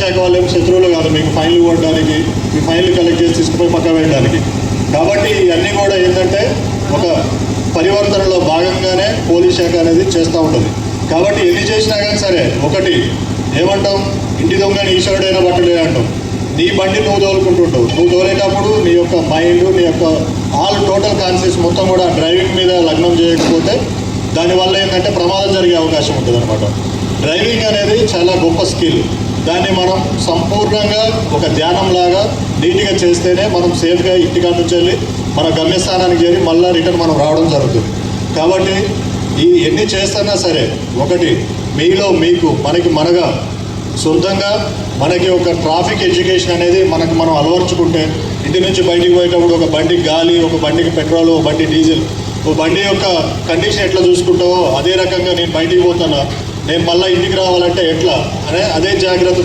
శాఖ వాళ్ళు ఏం శత్రువులు కాదు మీకు ఫైన్లు కొట్టడానికి, మీ ఫైన్లు కలెక్ట్ చేసి తీసుకుపోయి పక్క పెట్టడానికి. కాబట్టి ఇవన్నీ కూడా ఏంటంటే ఒక పరివర్తనలో భాగంగానే పోలీస్ శాఖ అనేది చేస్తూ ఉంటుంది. కాబట్టి ఎన్ని చేసినా కానీ సరే ఒకటి ఏమంటాం, ఇంటి దొంగని ఈశ్వరుడైనా బట్టలే అంటాం. నీ బండి నువ్వు తోలుకుంటుంటావు, నువ్వు తోలేటప్పుడు నీ యొక్క మైండ్, నీ యొక్క ఆల్ టోటల్ కాన్షియస్ మొత్తం కూడా డ్రైవింగ్ మీద లగ్నం చేయకపోతే దానివల్ల ఏంటంటే ప్రమాదం జరిగే అవకాశం ఉంటుంది అనమాట. డ్రైవింగ్ అనేది చాలా గొప్ప స్కిల్. దాన్ని మనం సంపూర్ణంగా ఒక ధ్యానంలాగా నీట్గా చేస్తేనే మనం సేఫ్గా ఇంటికాడ నుంచి వెళ్ళి మన గమ్యస్థానానికి చేరి మళ్ళీ రిటర్న్ మనం రావడం జరుగుతుంది. కాబట్టి ఈ ఎన్ని చేస్తున్నా సరే ఒకటి మీలో మీకు మనగా సొంతంగా మనకి ఒక ట్రాఫిక్ ఎడ్యుకేషన్ అనేది మనం అలవర్చుకుంటే ఇంటి నుంచి బయటికి పోయేటప్పుడు ఒక బండికి గాలి, ఒక బండికి పెట్రోల్, ఒక బండి డీజిల్, ఒక బండి యొక్క కండిషన్ ఎట్లా చూసుకుంటావో అదే రకంగా నేను బయటికి పోతానా, నేను మళ్ళీ ఇంటికి రావాలంటే ఎట్లా అనే అదే జాగ్రత్తతో